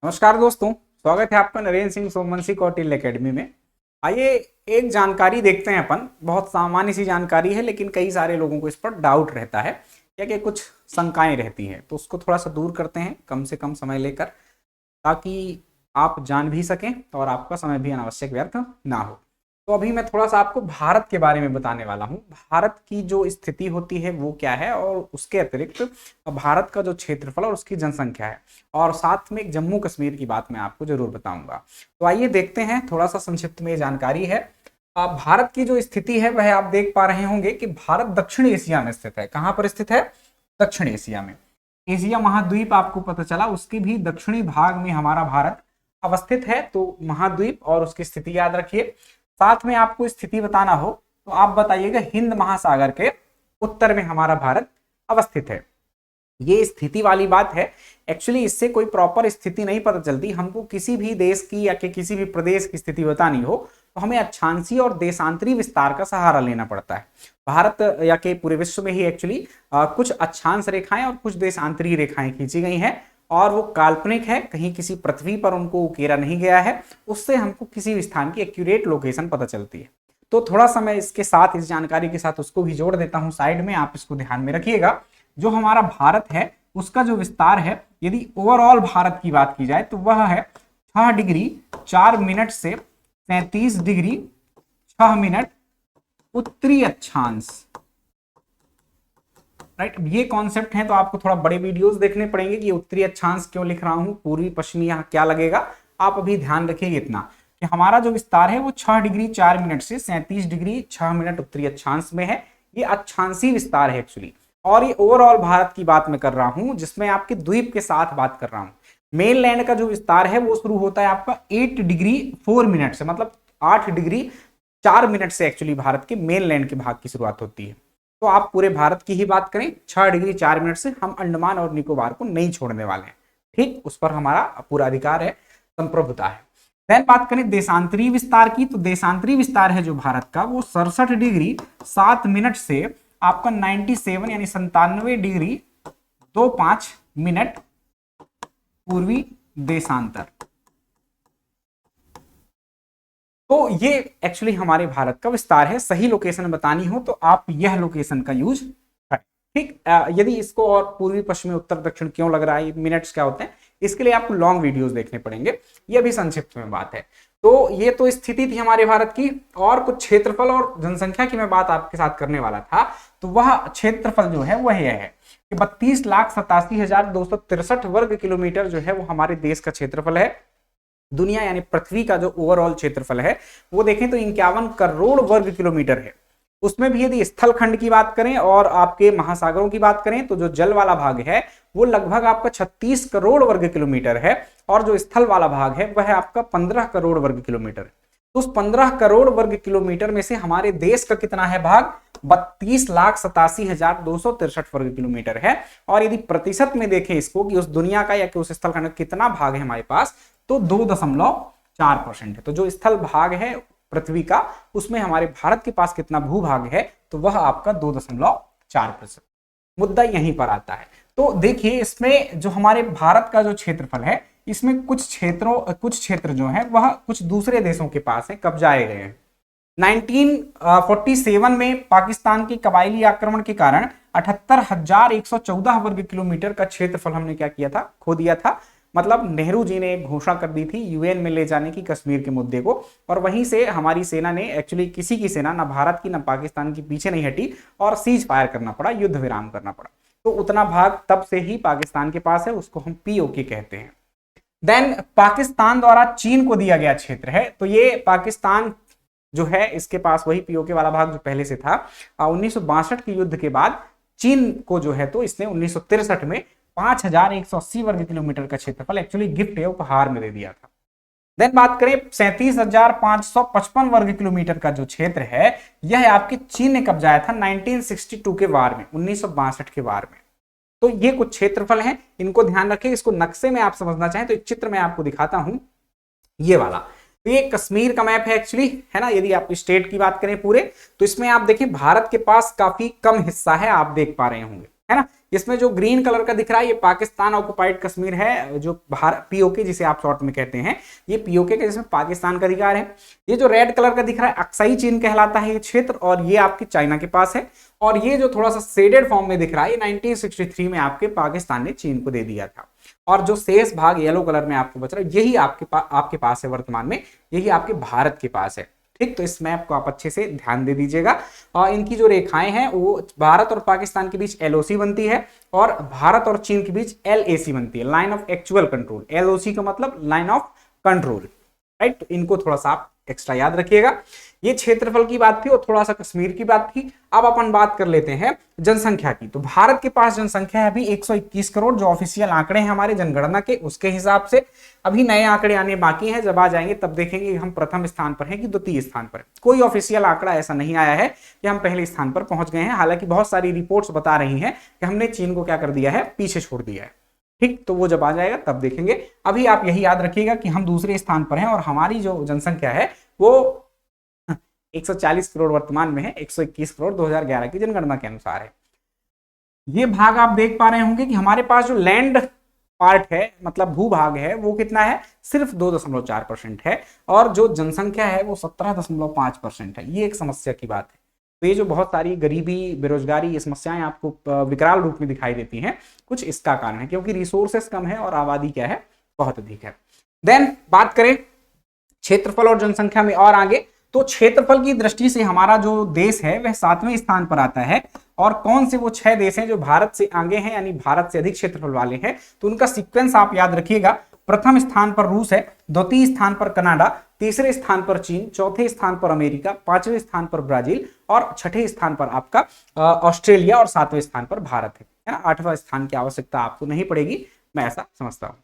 नमस्कार दोस्तों, स्वागत है आपका नरेंद्र सिंह सोमवंशी कौटिल्य एकेडमी में। आइए एक जानकारी देखते हैं अपन। बहुत सामान्य सी जानकारी है, लेकिन कई सारे लोगों को इस पर डाउट रहता है या कि कुछ शंकाएं रहती हैं, तो उसको थोड़ा सा दूर करते हैं कम से कम समय लेकर, ताकि आप जान भी सकें और आपका समय भी अनावश्यक व्यर्थ ना हो। तो अभी मैं थोड़ा सा आपको भारत के बारे में बताने वाला हूँ। भारत की जो स्थिति होती है वो क्या है, और उसके अतिरिक्त भारत का जो क्षेत्रफल और उसकी जनसंख्या है, और साथ में एक जम्मू कश्मीर की बात मैं आपको जरूर बताऊंगा। तो आइए देखते हैं, थोड़ा सा संक्षिप्त में जानकारी है। भारत की जो स्थिति है वह आप देख पा रहे होंगे कि भारत दक्षिण एशिया में स्थित है। कहाँ पर स्थित है? दक्षिण एशिया में। एशिया महाद्वीप आपको पता चला, उसके भी दक्षिणी भाग में हमारा भारत अवस्थित है। तो महाद्वीप और उसकी स्थिति याद रखिए। साथ में आपको स्थिति बताना हो तो आप बताइएगा हिंद महासागर के उत्तर में हमारा भारत अवस्थित है। ये स्थिति वाली बात है। एक्चुअली इससे कोई प्रॉपर स्थिति नहीं पता चलती। हमको किसी भी देश की या किसी भी प्रदेश की स्थिति बतानी हो तो हमें अक्षांशीय और देशांतरी विस्तार का सहारा लेना पड़ता है। भारत या के पूरे विश्व में ही एक्चुअली कुछ अक्षांश रेखाएं और कुछ देशांतरी रेखाएं खींची गई हैं, और वो काल्पनिक है, कहीं किसी पृथ्वी पर उनको उकेरा नहीं गया है। उससे हमको किसी भी स्थान की एक्यूरेट लोकेशन पता चलती है। तो थोड़ा सा मैं इसके साथ, इस जानकारी के साथ उसको भी जोड़ देता हूं साइड में, आप इसको ध्यान में रखिएगा। जो हमारा भारत है उसका जो विस्तार है, यदि ओवरऑल भारत की बात की जाए तो वह है 6 डिग्री 4 मिनट से 37 डिग्री 6 मिनट उत्तरी अक्षांश। राइट, ये कॉन्सेप्ट है। तो आपको थोड़ा बड़े वीडियोस देखने पड़ेंगे कि उत्तरी अक्षांश क्यों लिख रहा हूं, पूर्वी पश्चिमी यहाँ क्या लगेगा। आप अभी ध्यान रखिएगा इतना कि हमारा जो विस्तार है वो 6 डिग्री 4 मिनट से 37 डिग्री 6 मिनट उत्तरी अक्षांश में है। ये अक्षांशीय विस्तार है एक्चुअली। और ये ओवरऑल भारत की बात मैं कर रहा हूं, जिसमें आपके द्वीप के साथ बात कर रहा हूं। मेन लैंड का जो विस्तार है वो शुरू होता है आपका 8 डिग्री 4 मिनट से, मतलब 8 डिग्री 4 मिनट से एक्चुअली भारत के मेन लैंड के भाग की शुरुआत होती है। तो आप पूरे भारत की ही बात करें 6 डिग्री 4 मिनट से, हम अंडमान और निकोबार को नहीं छोड़ने वाले हैं। ठीक, उस पर हमारा पूरा अधिकार है, संप्रभुता है। देन बात करें देशांतरी विस्तार की, तो देशांतरी विस्तार है जो भारत का वो 67 डिग्री 7 मिनट से आपका 97 यानी 97 डिग्री 25 मिनट पूर्वी देशांतर। तो ये एक्चुअली हमारे भारत का विस्तार है। सही लोकेशन बतानी हो तो आप यह लोकेशन का यूज करें। ठीक, यदि इसको और पूर्वी पश्चिमी उत्तर दक्षिण क्यों लग रहा है, मिनट्स क्या होते हैं, इसके लिए आपको लॉन्ग वीडियोस देखने पड़ेंगे। ये भी संक्षिप्त में बात है। तो ये तो स्थिति थी हमारे भारत की। और कुछ क्षेत्रफल और जनसंख्या की मैं बात आपके साथ करने वाला था। तो वह क्षेत्रफल जो है वह यह है कि 32,87,263 वर्ग किलोमीटर जो है वो हमारे देश का क्षेत्रफल है। दुनिया यानी पृथ्वी का जो ओवरऑल क्षेत्रफल है वो देखें तो 51 करोड़ वर्ग किलोमीटर है। उसमें भी यदि स्थल खंड की बात करें और आपके महासागरों की बात करें तो जो जल वाला भाग है वो लगभग आपका 36 करोड़ वर्ग किलोमीटर है, और जो स्थल वाला भाग है वह आपका 15 करोड़ वर्ग किलोमीटर है। तो उस 15 करोड़ वर्ग किलोमीटर में से हमारे देश का कितना है भाग? 32,87,263 वर्ग किलोमीटर है। और यदि प्रतिशत में देखें इसको कि उस दुनिया का या कि उस स्थल खंड का कितना भाग है हमारे पास, तो 2.4% है। तो जो स्थल भाग है पृथ्वी का, उसमें हमारे भारत के पास कितना भूभाग है, तो वह आपका 2.4%। मुद्दा यहीं पर आता है। तो देखिए इसमें जो हमारे भारत का जो क्षेत्रफल है, इसमें कुछ क्षेत्र जो है वह कुछ दूसरे देशों के पास है, कब्जाए गए हैं। 1947 में पाकिस्तान के कबायली आक्रमण के कारण 78,114 वर्ग किलोमीटर का क्षेत्रफल हमने क्या किया था? खो दिया था। मतलब नेहरू जी ने घोषणा कर दी थी यूएन में ले जाने की कश्मीर के मुद्दे को, और वहीं से हमारी सेना ने, एक्चुअली किसी की सेना, ना भारत की ना पाकिस्तान की, पीछे नहीं हटी और सीज फायर करना पड़ा, युद्ध विराम करना पड़ा। तो उतना भाग तब से ही पाकिस्तान के पास है, उसको हम पीओके कहते हैं। देन पाकिस्तान द्वारा चीन को दिया गया क्षेत्र है। तो ये पाकिस्तान जो है इसके पास वही पीओके वाला भाग जो पहले से था। 1962 के युद्ध के बाद चीन को जो है तो इसने 1963 में 5,180 वर्ग किलोमीटर का क्षेत्रफल एक्चुअली गिफ्ट या उपहार में दे दिया था। देन बात करें 37,555 वर्ग किलोमीटर का जो क्षेत्र है, यह आपके चीन ने कब्जाया था 1962 के वार में, 1962 के वार में। तो ये कुछ क्षेत्रफल हैं, इनको ध्यान रखें। इसको नक्शे में आप समझना चाहें तो एक चित्र में आपको दिखाता हूं, ये वाला। तो ये कश्मीर का मैप है एक्चुअली, है ना। यदि आप स्टेट की बात करें पूरे, तो इसमें आप देखें भारत के पास काफी कम हिस्सा है, आप देख पा रहे होंगे, है ना। इसमें जो ग्रीन कलर का दिख रहा है ये पाकिस्तान ऑक्युपाइड कश्मीर है, जो भारत पीओके जिसे आप शॉर्ट में कहते हैं, ये पीओके के जिसमें पाकिस्तान का अधिकार है। ये जो रेड कलर का दिख रहा है अक्साई चीन कहलाता है ये क्षेत्र, और ये आपकी चाइना के पास है। और ये जो थोड़ा सा शेडेड फॉर्म में दिख रहा है ये 1963 में आपके पाकिस्तान ने चीन को दे दिया था। और जो शेष भाग येलो कलर में आपको बच रहा है यही आपके पास है वर्तमान में, यही आपके भारत के पास है। ठीक, तो इस मैप को आप अच्छे से ध्यान दे दीजिएगा। और इनकी जो रेखाएं हैं वो भारत और पाकिस्तान के बीच एलओसी बनती है, और भारत और चीन के बीच एलएसी बनती है, line of actual control. LOC का मतलब लाइन ऑफ कंट्रोल, राइट। तो इनको थोड़ा सा आप एक्स्ट्रा याद रखिएगा। ये क्षेत्रफल की बात थी और थोड़ा सा कश्मीर की बात थी। अब अपन बात कर लेते हैं जनसंख्या की। तो भारत के पास जनसंख्या है अभी 121 करोड़, जो ऑफिशियल आंकड़े हैं हमारे जनगणना के उसके हिसाब से। अभी नए आंकड़े आने बाकी हैं, जब आ जाएंगे तब देखेंगे हम प्रथम स्थान पर हैं कि द्वितीय स्थान पर। कोई ऑफिशियल आंकड़ा ऐसा नहीं आया है कि हम पहले स्थान पर पहुंच गए हैं, हालांकि बहुत सारी रिपोर्ट्स बता रही हैं कि हमने चीन को क्या कर दिया है, पीछे छोड़ दिया है। ठीक, तो वो जब आ जाएगा तब देखेंगे। अभी आप यही याद रखिएगा कि हम दूसरे स्थान पर हैं और हमारी जो जनसंख्या है वो 140 करोड़ वर्तमान में है, 121 करोड़ 2011 की जनगणना के अनुसार है। ये भाग आप देख पा रहे होंगे कि हमारे पास जो लैंड पार्ट है, मतलब भूभाग है, वो कितना है, सिर्फ 2.4% है, और जो जनसंख्या है वो 17.5% है। ये एक समस्या की बात है। तो ये जो बहुत सारी गरीबी, बेरोजगारी, ये समस्याएं आपको विकराल रूप में दिखाई देती हैं, कुछ इसका कारण है, क्योंकि रिसोर्सेस कम है और आबादी क्या है, बहुत अधिक है। देन बात करें क्षेत्रफल और जनसंख्या में और आगे, तो क्षेत्रफल की दृष्टि से हमारा जो देश है वह 7वें स्थान पर आता है। और कौन से वो 6 देश हैं जो भारत से आगे हैं, यानी भारत से अधिक क्षेत्रफल वाले हैं, तो उनका सीक्वेंस आप याद रखिएगा। प्रथम स्थान पर रूस है, द्वितीय स्थान पर कनाडा, तीसरे स्थान पर चीन, चौथे स्थान पर अमेरिका, 5वें स्थान पर ब्राजील, और छठे स्थान पर आपका ऑस्ट्रेलिया, और 7वें स्थान पर भारत है ना। 8वां स्थान की आवश्यकता आपको नहीं पड़ेगी, मैं ऐसा समझता हूं।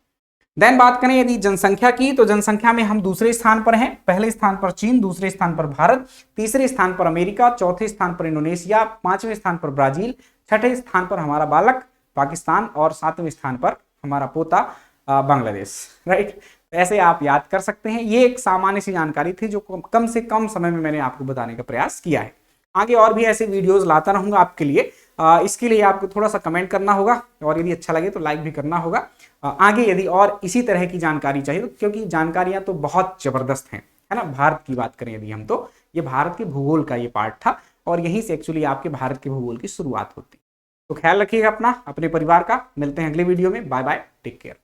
देन बात करें यदि जनसंख्या की, तो जनसंख्या में हम दूसरे स्थान पर हैं। पहले स्थान पर चीन, दूसरे स्थान पर भारत, तीसरे स्थान पर अमेरिका, चौथे स्थान पर इंडोनेशिया, 5वें स्थान पर ब्राजील, छठे स्थान पर हमारा बालक पाकिस्तान, और 7वें स्थान पर हमारा पोता बांग्लादेश, राइट। ऐसे आप याद कर सकते हैं। ये एक सामान्य सी जानकारी थी जो कम से कम समय में मैंने आपको बताने का प्रयास किया है। आगे और भी ऐसे वीडियोस लाता रहूंगा आपके लिए। इसके लिए आपको थोड़ा सा कमेंट करना होगा, और यदि अच्छा लगे तो लाइक भी करना होगा। आगे यदि और इसी तरह की जानकारी चाहिए, तो क्योंकि जानकारियां तो बहुत जबरदस्त हैं, है ना। भारत की बात करें यदि हम, तो ये भारत के भूगोल का ये पार्ट था, और यहीं से एक्चुअली आपके भारत के भूगोल की शुरुआत होती है। तो ख्याल रखिएगा अपना, अपने परिवार का। मिलते हैं अगले वीडियो में। Bye bye, take care.